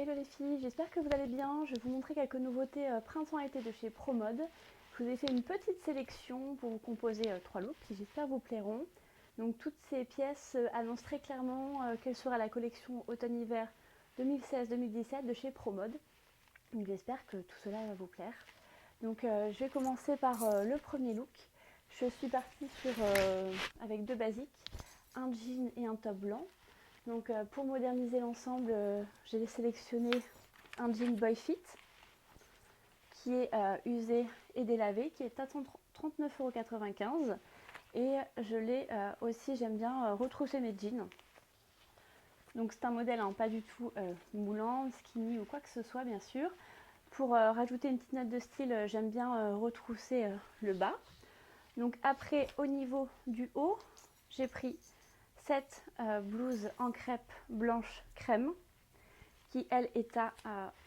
Hello les filles, j'espère que vous allez bien. Je vais vous montrer quelques nouveautés printemps-été de chez ProMode. Je vous ai fait une petite sélection pour vous composer 3 looks qui j'espère vous plairont. Donc toutes ces pièces annoncent très clairement quelle sera la collection automne-hiver 2016-2017 de chez ProMode. Donc j'espère que tout cela va vous plaire. Donc je vais commencer par le premier look. Je suis partie avec deux basiques, un jean et un top blanc. Donc pour moderniser l'ensemble, j'ai sélectionné un jean Boy Fit qui est usé et délavé, qui est à 39,95 €. Et je l'ai aussi, j'aime bien retrousser mes jeans. Donc c'est un modèle pas du tout moulant, skinny ou quoi que ce soit bien sûr. Pour rajouter une petite note de style, j'aime bien retrousser le bas. Donc après, au niveau du haut, j'ai pris cette blouse en crêpe blanche crème qui elle est à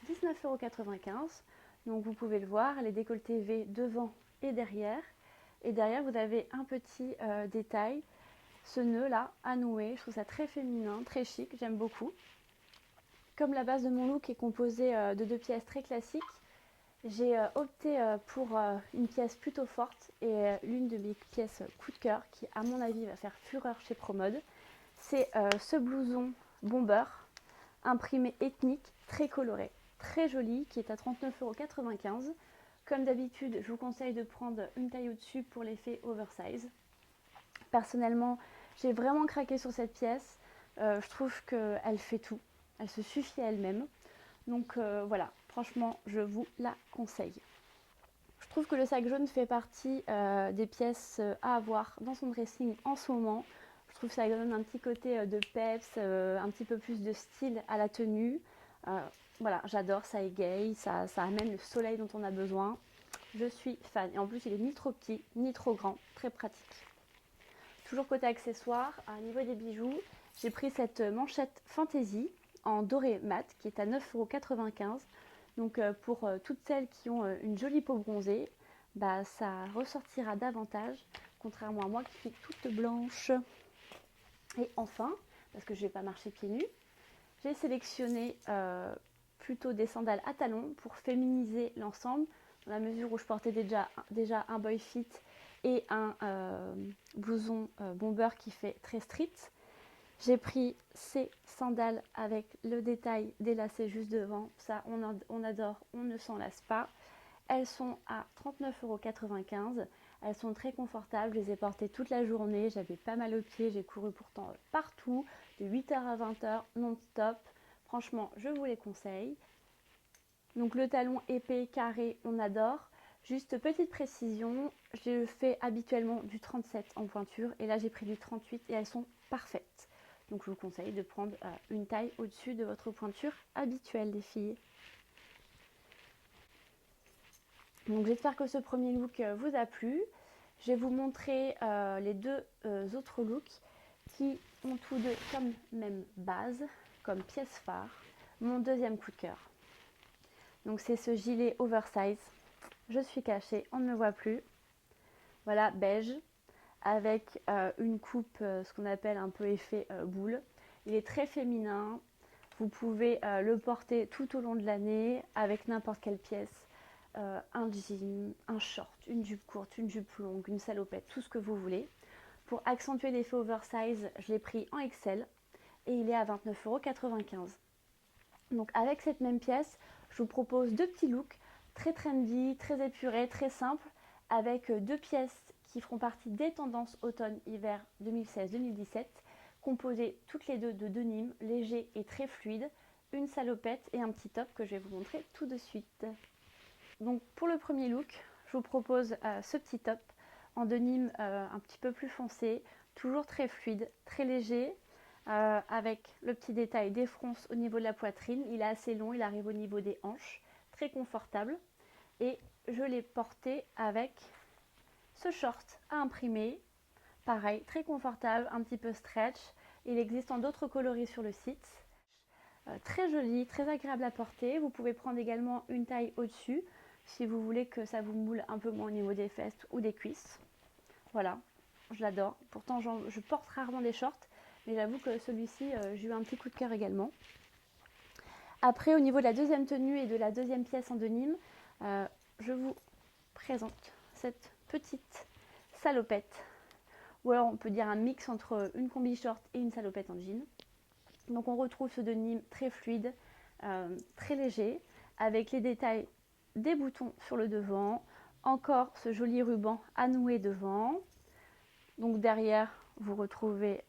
19,95 €. Donc vous pouvez le voir, elle est décolletée V devant et derrière. Et derrière vous avez un petit détail, ce nœud là à nouer. Je trouve ça très féminin, très chic, j'aime beaucoup. Comme la base de mon look est composée de deux pièces très classiques, j'ai opté pour une pièce plutôt forte et l'une de mes pièces coup de cœur qui à mon avis va faire fureur chez ProMode. C'est ce blouson bomber imprimé ethnique, très coloré, très joli, qui est à 39,95 €. Comme d'habitude, je vous conseille de prendre une taille au-dessus pour l'effet oversize. Personnellement, j'ai vraiment craqué sur cette pièce. Je trouve qu'elle fait tout. Elle se suffit à elle-même. Donc voilà, franchement, je vous la conseille. Je trouve que le sac jaune fait partie des pièces à avoir dans son dressing en ce moment. Je trouve que ça donne un petit côté de peps, un petit peu plus de style à la tenue. Voilà, j'adore, ça égaye, ça amène le soleil dont on a besoin. Je suis fan. Et en plus, il est ni trop petit, ni trop grand, très pratique. Toujours côté accessoires, à niveau des bijoux, j'ai pris cette manchette Fantasy en doré mat qui est à 9,95 €. Donc pour toutes celles qui ont une jolie peau bronzée, bah, ça ressortira davantage, contrairement à moi qui suis toute blanche. Et enfin, parce que je ne vais pas marcher pieds nus, j'ai sélectionné plutôt des sandales à talons pour féminiser l'ensemble, dans la mesure où je portais déjà un boy fit et un blouson bomber qui fait très street. J'ai pris ces sandales avec le détail des lacets juste devant. Ça, on adore, on ne s'en lasse pas. Elles sont à 39,95 €. Elles sont très confortables. Je les ai portées toute la journée. J'avais pas mal aux pieds. J'ai couru pourtant partout, de 8 h à 20 h non-stop. Franchement, je vous les conseille. Donc le talon épais, carré, on adore. Juste petite précision, je fais habituellement du 37 en pointure. Et là, j'ai pris du 38 et elles sont parfaites. Donc je vous conseille de prendre une taille au-dessus de votre pointure habituelle, les filles. Donc j'espère que ce premier look vous a plu. Je vais vous montrer les deux autres looks qui ont tous deux comme même base, comme pièce phare, mon deuxième coup de cœur. Donc c'est ce gilet oversize. Je suis cachée, on ne me voit plus. Voilà, beige, avec une coupe, ce qu'on appelle un peu effet boule. Il est très féminin. Vous pouvez le porter tout au long de l'année avec n'importe quelle pièce. Un jean, un short, une jupe courte, une jupe longue, une salopette, tout ce que vous voulez. Pour accentuer l'effet oversize, je l'ai pris en XL et il est à 29,95 €. Donc avec cette même pièce, je vous propose deux petits looks très trendy, très épurés, très simples, avec deux pièces qui feront partie des tendances automne-hiver 2016-2017, composées toutes les deux de denim léger et très fluide, une salopette et un petit top que je vais vous montrer tout de suite. Donc pour le premier look, je vous propose ce petit top en denim un petit peu plus foncé, toujours très fluide, très léger, avec le petit détail des fronces au niveau de la poitrine. Il est assez long, il arrive au niveau des hanches, très confortable. Et je l'ai porté avec ce short à imprimer, pareil, très confortable, un petit peu stretch. Il existe en d'autres coloris sur le site. Très joli, très agréable à porter. Vous pouvez prendre également une taille au-dessus si vous voulez que ça vous moule un peu moins au niveau des fesses ou des cuisses. Voilà, je l'adore. Pourtant, je porte rarement des shorts, mais j'avoue que celui-ci, j'ai eu un petit coup de cœur également. Après, au niveau de la deuxième tenue et de la deuxième pièce en denim, je vous présente cette petite salopette. Ou alors on peut dire un mix entre une combi short et une salopette en jean. Donc on retrouve ce denim très fluide, très léger, avec les détails des boutons sur le devant, encore ce joli ruban à nouer devant. Donc derrière, vous retrouvez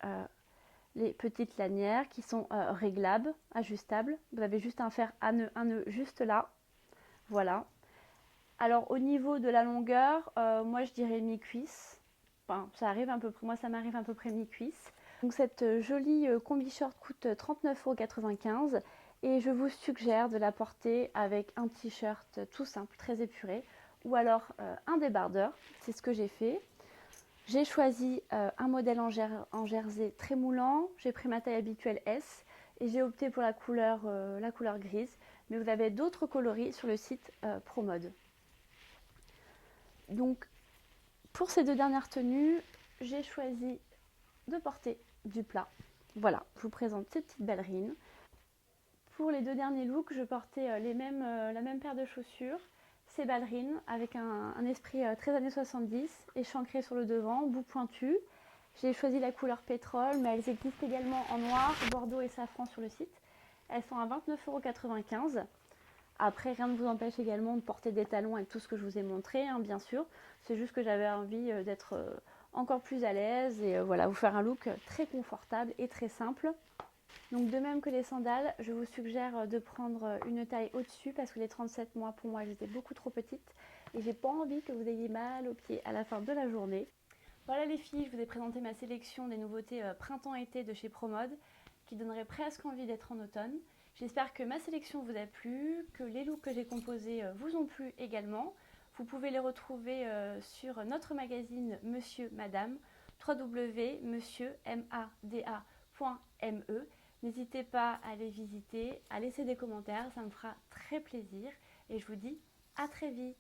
les petites lanières qui sont réglables, ajustables. Vous avez juste à faire un nœud juste là. Voilà. Alors au niveau de la longueur, moi je dirais mi-cuisse. Enfin, ça arrive à peu près, moi ça m'arrive à peu près mi-cuisse. Donc cette jolie combi short coûte 39,95 € et je vous suggère de la porter avec un t-shirt tout simple, très épuré, ou alors un débardeur, c'est ce que j'ai fait. J'ai choisi un modèle en jersey très moulant, j'ai pris ma taille habituelle S et j'ai opté pour la couleur grise, mais vous avez d'autres coloris sur le site ProMode. Donc pour ces deux dernières tenues, j'ai choisi de porter du plat. Voilà, je vous présente ces petites ballerines. Pour les deux derniers looks, je portais la même paire de chaussures, ces ballerines avec un esprit très années 70, échancré sur le devant, bout pointu. J'ai choisi la couleur pétrole, mais elles existent également en noir, bordeaux et safran sur le site. Elles sont à 29,95 €. Après, rien ne vous empêche également de porter des talons avec tout ce que je vous ai montré, hein, bien sûr. C'est juste que j'avais envie d'être encore plus à l'aise et voilà, vous faire un look très confortable et très simple. Donc de même que les sandales, je vous suggère de prendre une taille au-dessus parce que les 37 mois, pour moi, j'étais beaucoup trop petite et j'ai pas envie que vous ayez mal aux pieds à la fin de la journée. Voilà les filles, je vous ai présenté ma sélection des nouveautés printemps-été de chez ProMode qui donnerait presque envie d'être en automne. J'espère que ma sélection vous a plu, que les looks que j'ai composés vous ont plu également. Vous pouvez les retrouver sur notre magazine Monsieur Madame, www.monsieurmada.me. N'hésitez pas à les visiter, à laisser des commentaires, ça me fera très plaisir et je vous dis à très vite.